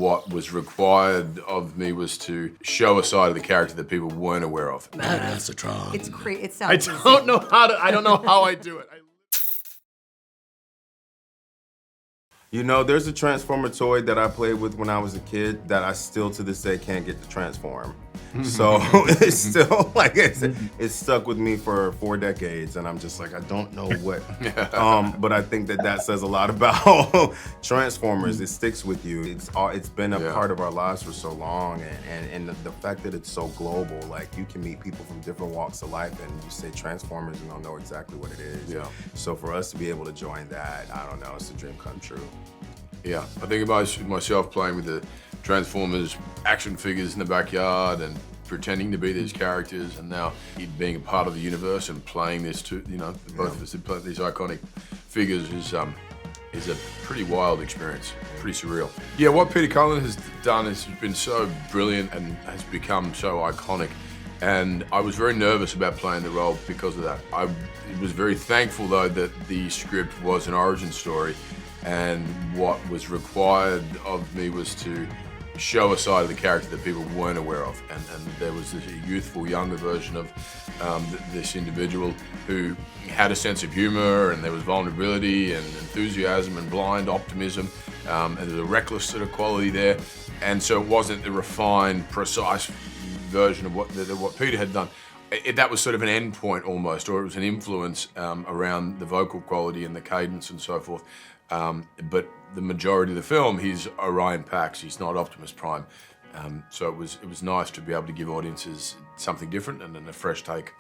what was required of me was to show a side of the character that people weren't aware of. That's a Tron. It's crazy. It I sounds don't know how I do it. You know, there's a Transformer toy that I played with when I was a kid that I still to this day can't get to transform. So it's still like it's stuck with me for 4 decades, and I'm just like, I don't know what. But I think that says a lot about Transformers. It sticks with you. It's been a part of our lives for so long, and the fact that it's so global, like you can meet people from different walks of life, and you say Transformers, and they'll know exactly what it is. Yeah. So for us to be able to join that, I don't know, it's a dream come true. Yeah, I think about myself playing with the Transformers action figures in the backyard and pretending to be these characters, and now being a part of the universe and playing this too. You know, both of us play these iconic figures is a pretty wild experience, pretty surreal. Yeah, what Peter Cullen has done has been so brilliant and has become so iconic. And I was very nervous about playing the role because of that. I was very thankful though that the script was an origin story, and what was required of me was to show a side of the character that people weren't aware of. And there was this youthful, younger version of this individual who had a sense of humor, and there was vulnerability and enthusiasm and blind optimism, and there's a reckless sort of quality there. And so it wasn't the refined, precise version of what Peter had done. That was sort of an end point almost, or it was an influence around the vocal quality and the cadence and so forth. But the majority of the film, he's Orion Pax. He's not Optimus Prime. So it was nice to be able to give audiences something different and a fresh take.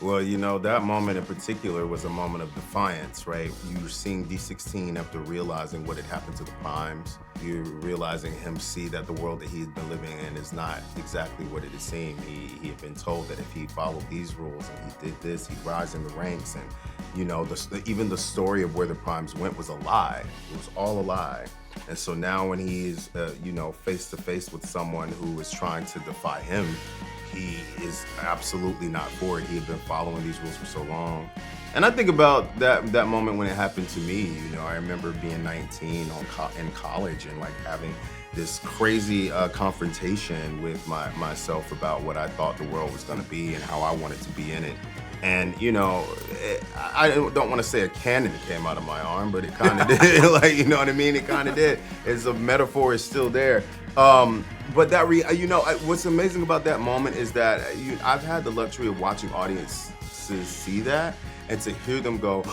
Well, you know, that moment in particular was a moment of defiance, right? You were seeing D16 after realizing what had happened to the Primes. You're realizing him see that the world that he had been living in is not exactly what it had seemed. He had been told that if he followed these rules and he did this, he'd rise in the ranks. And, you know, even the story of where the Primes went was a lie. It was all a lie. And so now when he's, you know, face to face with someone who is trying to defy him, he is absolutely not for it. He had been following these rules for so long. And I think about that moment when it happened to me. You know, I remember being 19 in college and like having this crazy confrontation with myself about what I thought the world was gonna be and how I wanted to be in it. And, you know, I don't want to say a cannon came out of my arm, but it kind of did. Like, you know what I mean? It kind of did. It's a metaphor is still there. But that, you know, what's amazing about that moment is that I've had the luxury of watching audiences see that and to hear them go,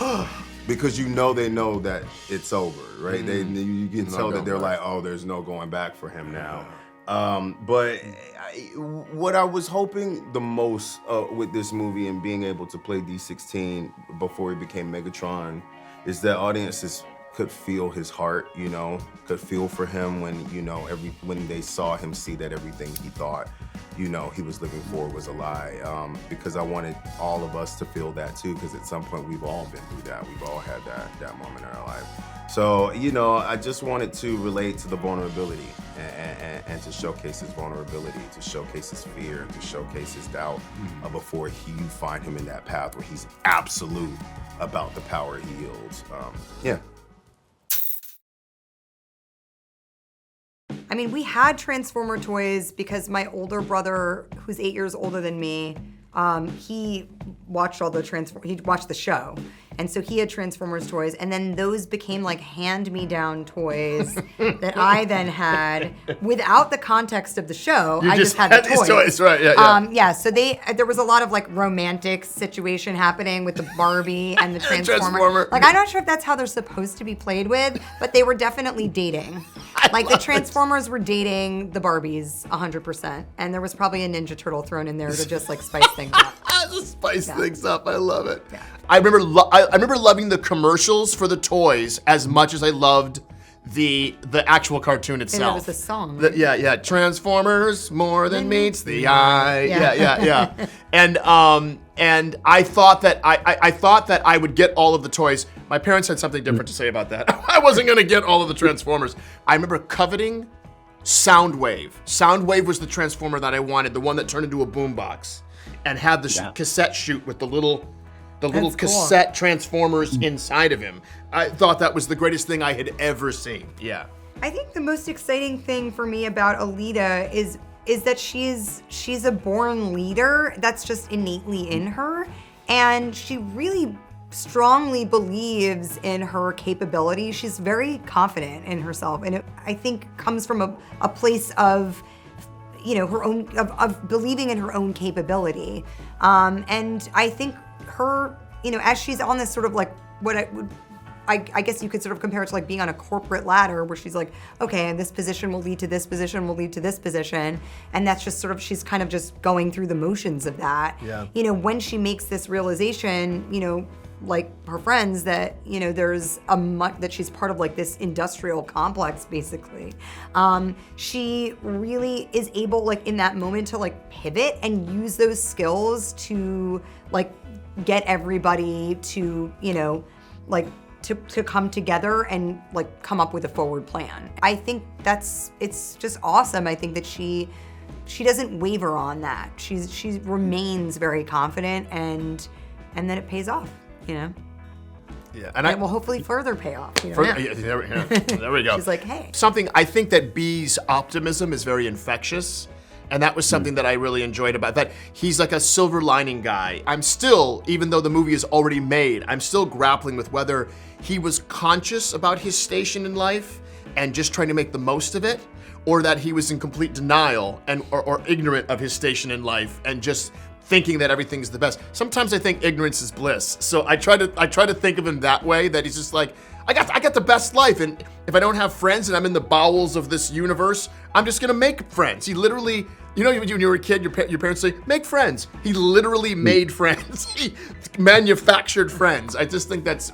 because you know they know that it's over, right? You can tell that they're like, oh, there's no going back for him now. But what I was hoping the most with this movie and being able to play D16 before he became Megatron is that audiences could feel his heart, you know, could feel for him when, you know, when they saw him see that everything he thought, you know, he was living for was a lie. Because I wanted all of us to feel that too, because at some point we've all been through that. We've all had that moment in our life. So, you know, I just wanted to relate to the vulnerability and to showcase his vulnerability, to showcase his fear, to showcase his doubt before you find him in that path where he's absolute about the power he yields. Yeah. I mean, we had Transformer toys because my older brother, who's 8 years older than me, he watched he watched the show. And so he had Transformers toys, and then those became like hand-me-down toys that I then had without the context of the show. I just had the toys. These toys, right? Yeah. Yeah. So there was a lot of like romantic situation happening with the Barbie and the Transformer. Like I'm not sure if that's how they're supposed to be played with, but they were definitely dating. Like the Transformers were dating the Barbies 100%, and there was probably a Ninja Turtle thrown in there to just like spice things up. To spice things up, I love it. Yeah. I remember loving the commercials for the toys as much as I loved the actual cartoon itself. And there was the song. Right? Yeah. Transformers more than meets the eye. Yeah. And I thought that I thought that I would get all of the toys. My parents had something different to say about that. I wasn't gonna get all of the Transformers. I remember coveting Soundwave. Soundwave was the Transformer that I wanted, the one that turned into a boombox and had the cassette chute with the little cassette Transformers inside of him. I thought that was the greatest thing I had ever seen. Yeah. I think the most exciting thing for me about Alita is that she's a born leader. That's just innately in her, and she really strongly believes in her capability. She's very confident in herself, and it, I think, comes from a place of, you know, her own of believing in her own capability. And I think her, you know, as she's on this sort of like I guess you could sort of compare it to like being on a corporate ladder where she's like, okay, and this position will lead to this position, will lead to this position. And that's just sort of, she's kind of just going through the motions of that. Yeah. You know, when she makes this realization, you know, like her friends, that, you know, there's that she's part of like this industrial complex, basically. She really is able, like in that moment, to like pivot and use those skills to like get everybody to, you know, like to come together and like come up with a forward plan. I think it's just awesome. I think that she doesn't waver on that. She remains very confident, and then it pays off, you know? Yeah, and it will hopefully further pay off. You know? There we go. She's like, hey. Something, I think that B's optimism is very infectious. And that was something that I really enjoyed about that. He's like a silver lining guy. I'm still, even though the movie is already made, I'm still grappling with whether he was conscious about his station in life and just trying to make the most of it, or that he was in complete denial and or ignorant of his station in life and just thinking that everything's the best. Sometimes I think ignorance is bliss. So I try to think of him that way, that he's just like, I got the best life, and if I don't have friends and I'm in the bowels of this universe, I'm just gonna make friends. He literally, you know, when you were a kid, your parents say, make friends. He literally made friends. He manufactured friends. I just think that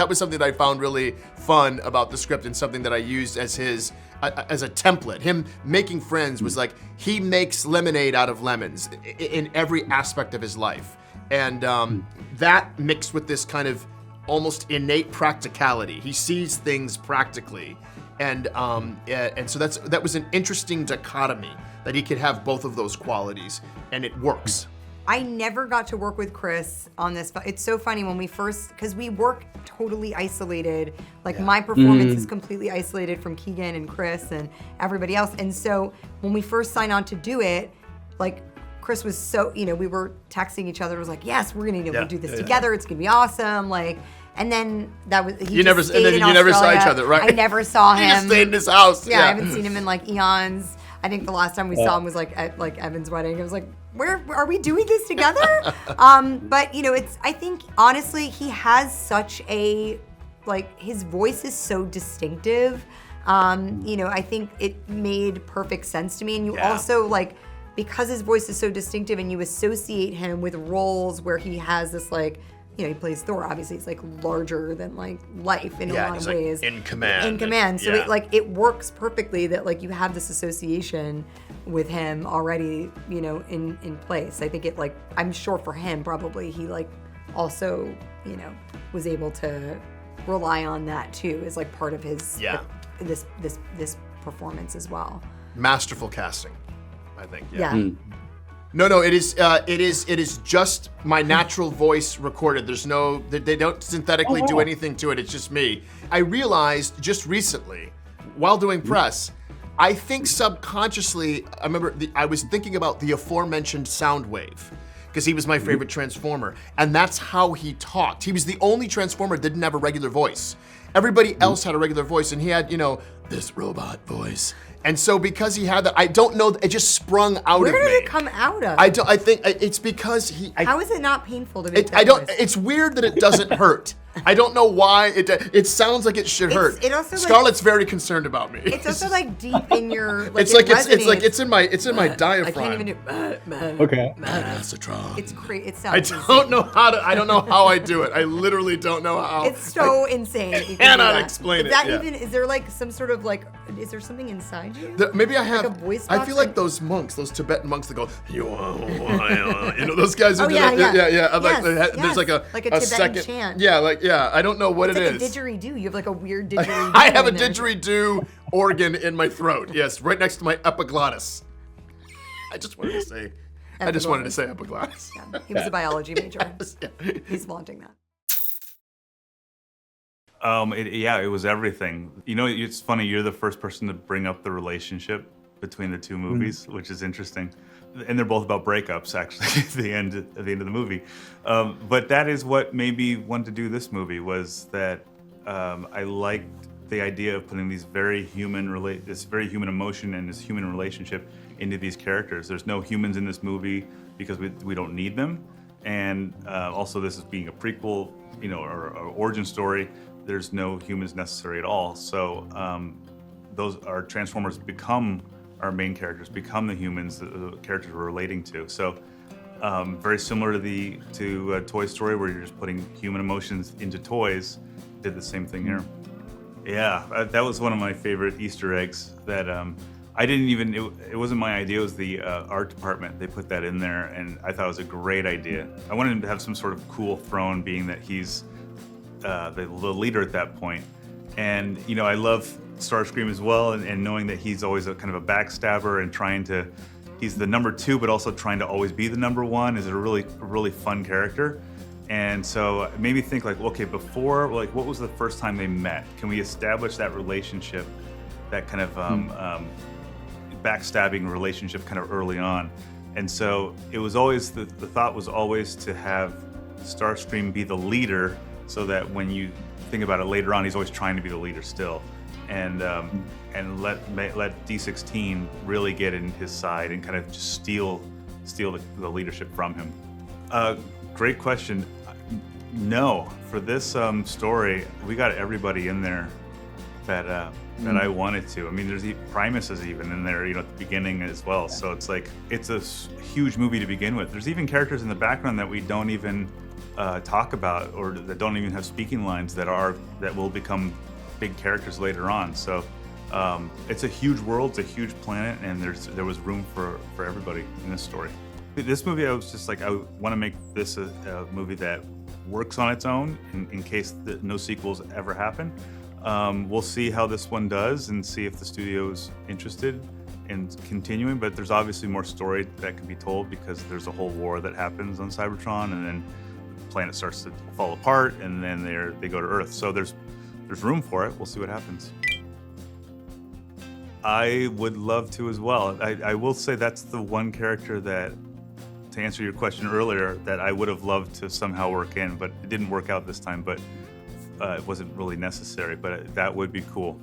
was something that I found really fun about the script, and something that I used as as a template. Him making friends was like, he makes lemonade out of lemons in every aspect of his life. And that mixed with this kind of almost innate practicality. He sees things practically. And so that was an interesting dichotomy, that he could have both of those qualities, and it works. I never got to work with Chris on this. It's so funny when we first, because we work totally isolated. Like my performance is completely isolated from Keegan and Chris and everybody else. And so when we first signed on to do it, like Chris was so, you know, we were texting each other. It was like, yes, we're gonna do this together. It's gonna be awesome. Like, and then that was you never saw each other, right? I never saw him. He just stayed in his house. Yeah, I haven't seen him in like eons. I think the last time we saw him was like at like Evan's wedding. I was like, where are we doing this together? But you know, I think honestly, he has such a, like, his voice is so distinctive. You know, I think it made perfect sense to me. And you also, like, because his voice is so distinctive and you associate him with roles where he has this, like, you know, he plays Thor. Obviously, it's like larger than like life in a lot of ways. Like in command. So it works perfectly that like you have this association with him already, you know, in place. I think it, like, I'm sure for him probably he like also, you know, was able to rely on that too as like part of his this performance as well. Masterful casting, I think. No, it is just my natural voice recorded. There's no, they don't synthetically do anything to it. It's just me. I realized just recently, while doing press, I think subconsciously, I was thinking about the aforementioned Soundwave, because he was my favorite Transformer, and that's how he talked. He was the only Transformer that didn't have a regular voice. Everybody else had a regular voice, and he had, you know, this robot voice. And so because he had that, I don't know, it just sprung out of me. Where did it come out of? I think it's because how is it not painful to make that voice? It's weird that it doesn't hurt. I don't know why it sounds like it should hurt. It also, Scarlett's very concerned about me. It's also like deep in your, like, it's in my diaphragm. I can't even do Okay. It's crazy. It sounds I don't know how I do it. I literally don't know how. It's so insane. I cannot explain it. Is there like some sort of like, is there something inside you? Maybe I have. Like a voice I box? feel like those monks, those Tibetan monks that go, you know, those guys who Oh, do yeah, that. yeah. Yeah. Yes, There's like a Tibetan second chant. Yeah, I don't know what It's it like is. a didgeridoo. You have like a weird didgeridoo. I have a in there. didgeridoo organ in my throat. Yes, right next to my epiglottis. I just wanted to say epiglottis. Yeah, he was a biology major. Yeah. He's flaunting that. It was everything. You know, it's funny, you're the first person to bring up the relationship between the two movies, which is interesting. And they're both about breakups, actually, at the end of the movie. But that is what made me want to do this movie, was that I liked the idea of putting these very human emotion and this human relationship into these characters. There's no humans in this movie because we don't need them. And also, this is being a prequel, or origin story. There's no humans necessary at all. So our Transformers become our main characters, become the humans, the characters we're relating to. So very similar to Toy Story, where you're just putting human emotions into toys. Did the same thing here. Yeah, that was one of my favorite Easter eggs that I didn't even, it wasn't my idea, it was the art department. They put that in there, and I thought it was a great idea. I wanted him to have some sort of cool throne, being that he's the leader at that point. And, I love Starscream as well, and knowing that he's always a kind of a backstabber and he's the number 2, but also trying to always be the number 1 is a really fun character. And so it made me think, like, okay, before, like, what was the first time they met? Can we establish that relationship, that kind of backstabbing relationship kind of early on? And so it was always, the thought was always to have Starscream be the leader, so that when you think about it later on, he's always trying to be the leader still. And let D16 really get in his side and kind of just steal the leadership from him. Great question. No, for this story, we got everybody in there that I wanted to. I mean, there's Primus is even in there, at the beginning as well. So it's like, it's a huge movie to begin with. There's even characters in the background that we don't even talk about, or that don't even have speaking lines, that will become big characters later on. So it's a huge world, it's a huge planet, and there was room for everybody in this story. This movie, I was just like, I want to make this a movie that works on its own in case no sequels ever happen. We'll see how this one does and see if the studio's interested in continuing, but there's obviously more story that can be told, because there's a whole war that happens on Cybertron, and then the planet starts to fall apart, and then they go to Earth. So there's room for it. We'll see what happens. I would love to as well. I will say that's the one character that, to answer your question earlier, that I would have loved to somehow work in, but it didn't work out this time, but it wasn't really necessary, but that would be cool.